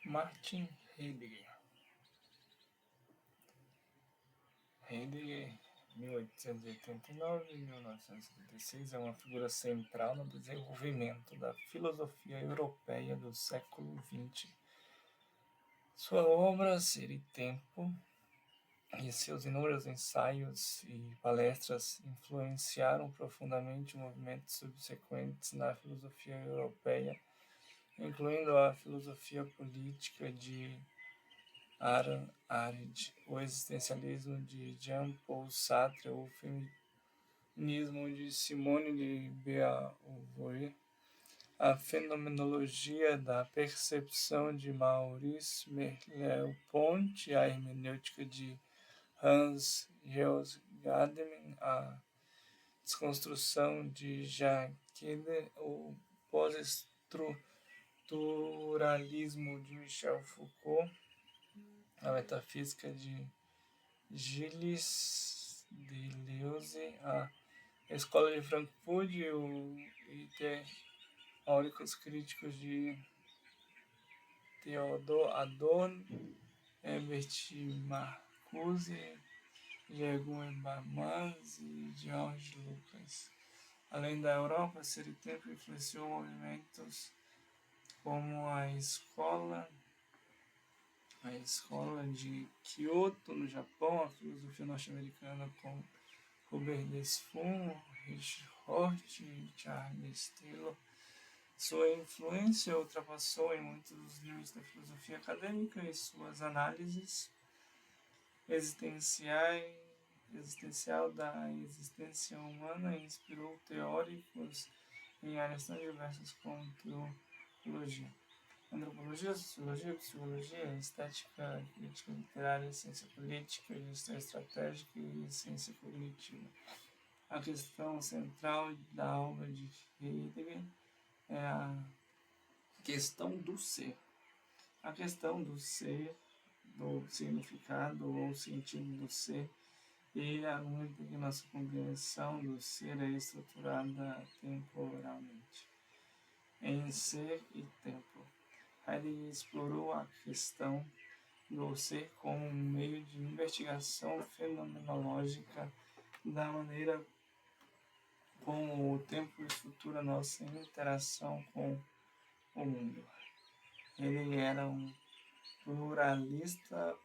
Martin Heidegger. Heidegger, 1889-1976, é uma figura central no desenvolvimento da filosofia europeia do século XX. Sua obra Ser e Tempo e seus inúmeros ensaios e palestras influenciaram profundamente movimentos subsequentes na filosofia europeia, incluindo a filosofia política de Hannah Arendt, o existencialismo de Jean-Paul Sartre, o feminismo de Simone de Beauvoir, a fenomenologia da percepção de Maurice Merleau-Ponty, a hermenêutica de Hans-Georg Gadamer, a desconstrução de Jacques, o pós-estruturalismo de Michel Foucault, a metafísica de Gilles Deleuze, a Escola de Frankfurt e teóricos críticos de Theodor Adorno, Herbert Marcuse, Diego Habermas e George Lucas. Além da Europa, Ser e Tempo influenciou movimentos como a escola de Kyoto, no Japão, a filosofia norte-americana com Robert Desfont, Richard Hort e Charles Taylor. Sua influência ultrapassou em muitos dos limites da filosofia acadêmica e suas análises existencial da existência humana inspirou teóricos em áreas tão diversas como antropologia, sociologia, psicologia, estética, crítica literária, ciência política, gestão estratégica e ciência cognitiva. A questão central da obra de Heidegger é a questão do ser. A questão do ser, do significado ou sentido do ser, e argumenta que nossa compreensão do ser é estruturada temporalmente em ser e tempo. Heidegger explorou a questão do ser como um meio de investigação fenomenológica da maneira como o tempo estrutura nossa interação com o mundo. Ele era um pluralista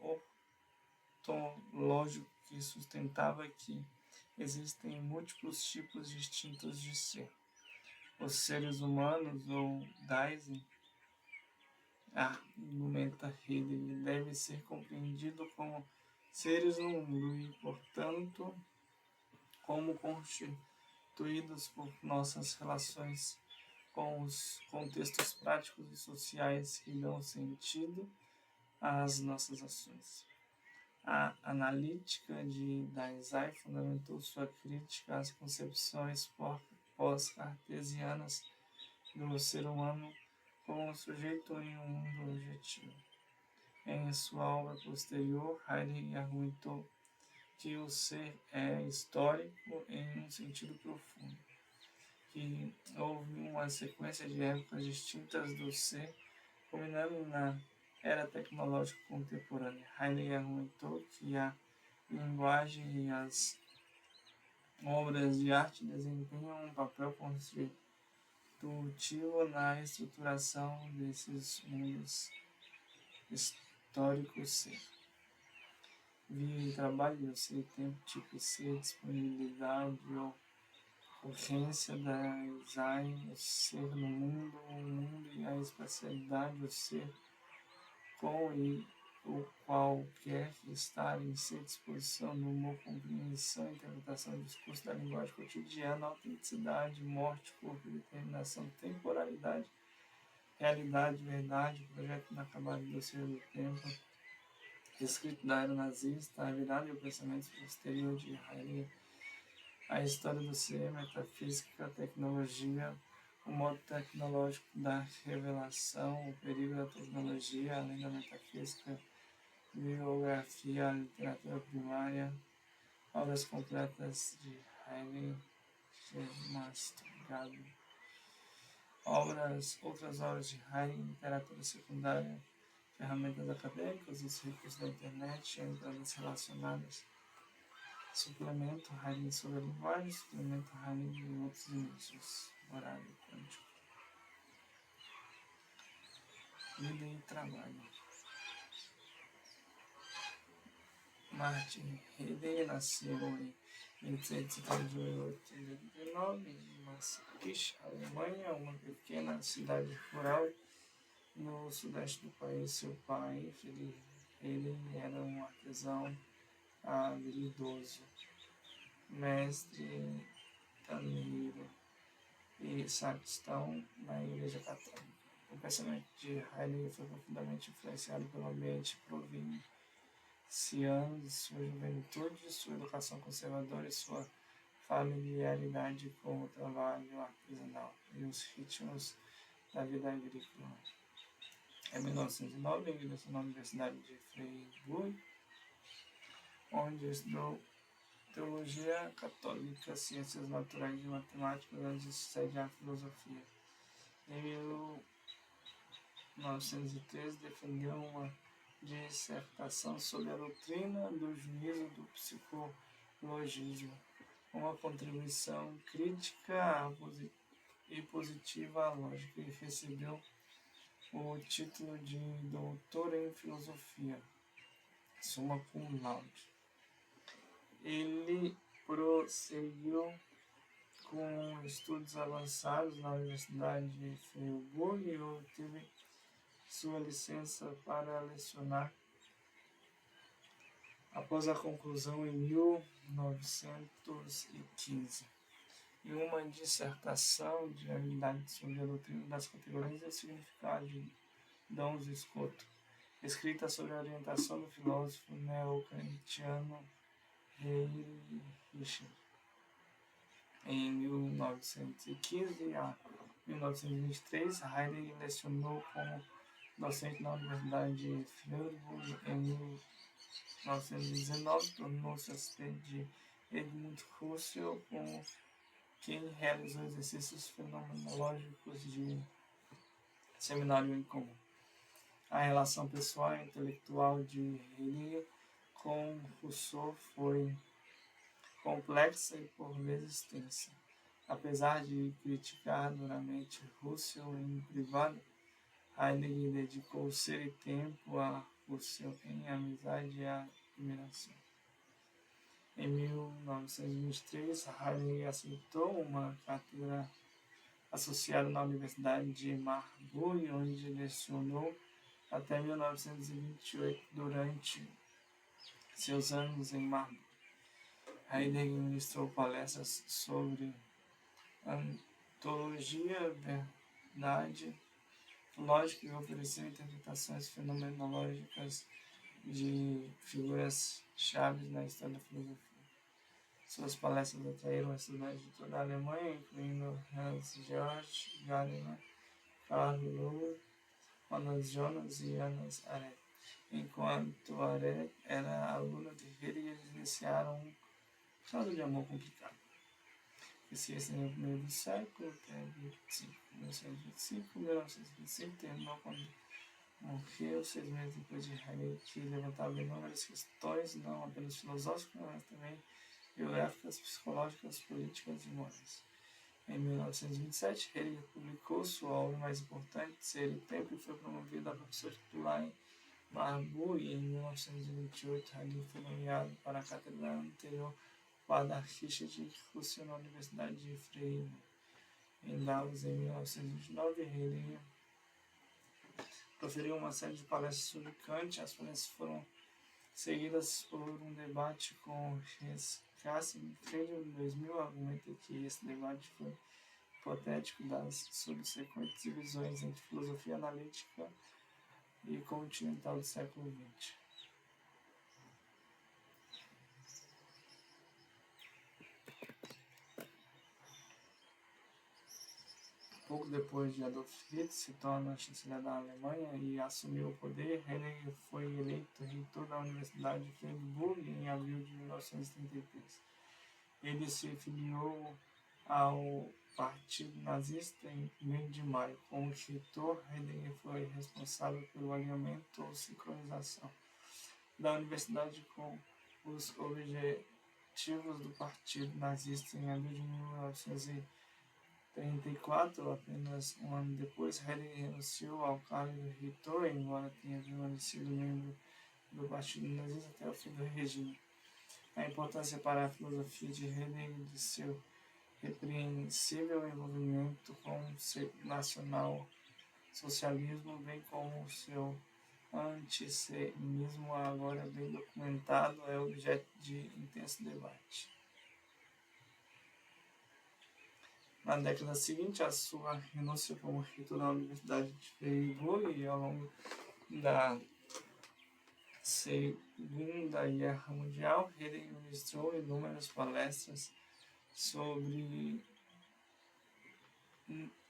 ontológico que sustentava que existem múltiplos tipos distintos de ser. Os seres humanos, ou Dasein, argumenta Heidegger, deve ser compreendido como seres no mundo e, portanto, como constituídos por nossas relações com os contextos práticos e sociais que dão sentido às nossas ações. A analítica de Dasein fundamentou sua crítica às concepções pós-cartesianas do ser humano como um sujeito em um mundo objetivo. Em sua obra posterior, Heidegger argumentou que o ser é histórico em um sentido profundo, que houve uma sequência de épocas distintas do ser, culminando na era tecnológica contemporânea. Heidegger argumentou que a linguagem e as obras de arte desempenham um papel constitutivo na estruturação desses mundos históricos ser. Via e trabalho do ser, tempo, tipo ser, disponibilidade ou urgência da design, o ser no mundo, o mundo e a espacialidade, o ser com e o qual quer estar em ser, disposição, no humor, compreensão, interpretação, discurso da linguagem cotidiana, autenticidade, morte, corpo, determinação, temporalidade, realidade, verdade, projeto inacabado do ser do tempo, escrito da era nazista, a virada e o pensamento posterior de Heidegger, a história do ser, metafísica, tecnologia, o modo tecnológico da revelação, o perigo da tecnologia, além da metafísica, biografia, literatura primária, obras completas de Heidegger, mastigado. Outras obras de Heidegger, literatura secundária, ferramentas acadêmicas, os recursos da internet, entradas relacionadas, suplemento Heidegger sobre a linguagem, suplemento Heidegger e outros inícios, horário quântico, vida e trabalho. Martin Heidegger nasceu em 1889 em Maastricht, Alemanha, uma pequena cidade rural no sudeste do país. Seu pai, Friedrich Heidegger, era um artesão habilidoso, mestre tanneiro e sacristão na Igreja Católica. O pensamento de Heidegger foi profundamente influenciado pelo ambiente provinciano de sua juventude, sua educação conservadora e sua familiaridade com o trabalho artesanal e os ritmos da vida agrícola. Em 1909, ingressou na Universidade de Freiburg, onde estudou teologia católica, ciências naturais e matemática, antes de se sediar a filosofia. Em 1913, defendeu uma dissertação sobre a doutrina do juízo do psicologismo, uma contribuição crítica e positiva à lógica, e recebeu o título de doutor em filosofia, summa cum laude. Ele prosseguiu com estudos avançados na Universidade de Freiburg e obteve sua licença para lecionar após a conclusão em 1915. Em uma dissertação de habilidade sobre a doutrina das categorias e o significado de dons escoto, escrita sobre a orientação do filósofo neocantiano Heinrich. Em 1915 a 1923, Heidegger lecionou como docente na Universidade de Freiburg. Em 1919, tornou-se assistente de Edmund Husserl, com quem realizou exercícios fenomenológicos de seminário em comum. A relação pessoal e intelectual de Heidegger com Rousseau foi complexa e por vezes tensa. Apesar de criticar duramente Husserl em privado, Heidegger dedicou ser e tempo a Husserl em amizade e admiração. Em 1923, Heidegger aceitou uma cátedra associada na Universidade de Marburg, onde lecionou até 1928. Durante seus anos em Marburg, Heidegger ministrou palestras sobre ontologia, verdade, lógica e ofereceu interpretações fenomenológicas de figuras-chave na história da filosofia. Suas palestras atraíram estudantes de toda a Alemanha, incluindo Hans-Georg Gadamer, Karl Lueger, Manuel Jonas e Hannes Arendt. Enquanto Arendt era aluna de Heidegger, eles iniciaram um caso de amor complicado, que se estendeu no meio do século até 1925, terminou quando morreu 6 meses depois de Heidegger, que levantava inúmeras questões, não apenas filosóficas, mas também biográficas, psicológicas, políticas e morais. Em 1927, Heidegger publicou sua obra mais importante, Ser e Tempo, e foi promovido a professor titular em Marburg. E em 1928, Heidegger foi nomeado para a cátedra anterior para Richard Russell na Universidade de Freiburg. Em Davos, em 1929, Heidegger proferiu uma série de palestras sobre Kant. As palestras foram seguidas por um debate com Cassio Friedrich. Em 2000, argumenta que esse debate foi hipotético das subsequentes divisões entre filosofia analítica e continental do século XX. Pouco depois de Adolf Hitler se torna chanceler da Alemanha e assumiu o poder, Heidegger foi eleito reitor da Universidade de Freiburg em abril de 1933. Ele se filiou ao Partido Nazista em 1º de maio. Como reitor, Heidegger foi responsável pelo alinhamento ou sincronização da universidade com os objetivos do Partido Nazista. Em abril de 1934, apenas um ano depois, Heidegger renunciou ao cargo de reitor, embora tenha permanecido membro do Partido Nazista até o fim do regime. A importância para a filosofia de Heidegger de seu repreensível envolvimento com o nacional-socialismo, bem como o seu antissemitismo, agora bem documentado, é objeto de intenso debate. Na década seguinte, a sua renúncia como reitor da Universidade de Freiburg, e ao longo da Segunda Guerra Mundial, Heidegger ministrou inúmeras palestras sobre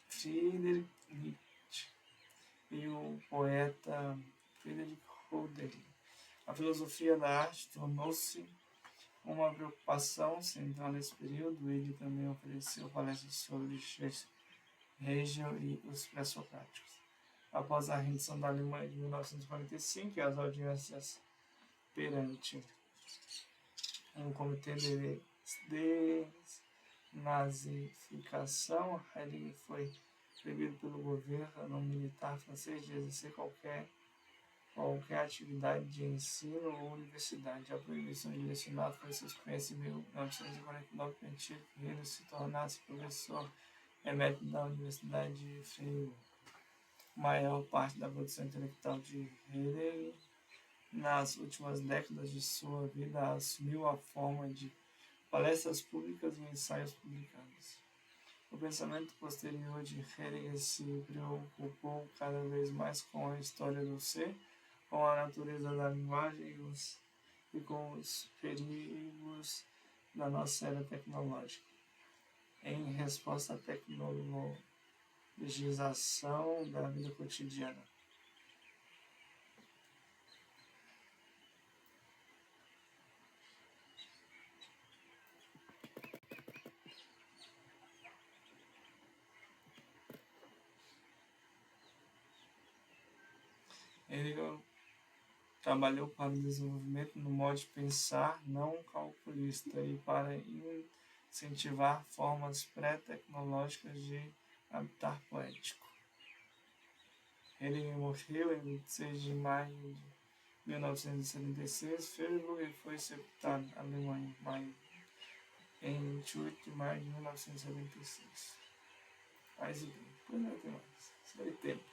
Friedrich Nietzsche e o poeta Friedrich Hölderlin. A filosofia da arte tornou-se uma preocupação central nesse período. Ele também ofereceu palestras sobre Hegel e os pré-socráticos. Após a rendição da Alemanha de 1945 e as audiências perante um comitê de desnazificação, Heidegger foi proibido pelo governo militar francês de exercer qualquer atividade de ensino ou universidade. A proibição de lecionar foi suspensa em 1949, permitindo que ele se tornasse professor emérito da Universidade de Freiburg. Maior parte da produção intelectual de Heidegger nas últimas décadas de sua vida assumiu a forma de palestras públicas e ensaios publicados. O pensamento posterior de Heidegger se preocupou cada vez mais com a história do ser, com a natureza da linguagem e com os perigos da nossa era tecnológica. Em resposta à tecnologização da vida cotidiana. Heidegger trabalhou para o desenvolvimento no modo de pensar não calculista e para incentivar formas pré-tecnológicas de habitar poético. Heidegger morreu em 26 de maio de 1976, Freiburg, e foi sepultado na Alemanha em 28 de maio de 1976. Mais e bem, depois não tem mais. Isso aí tempo.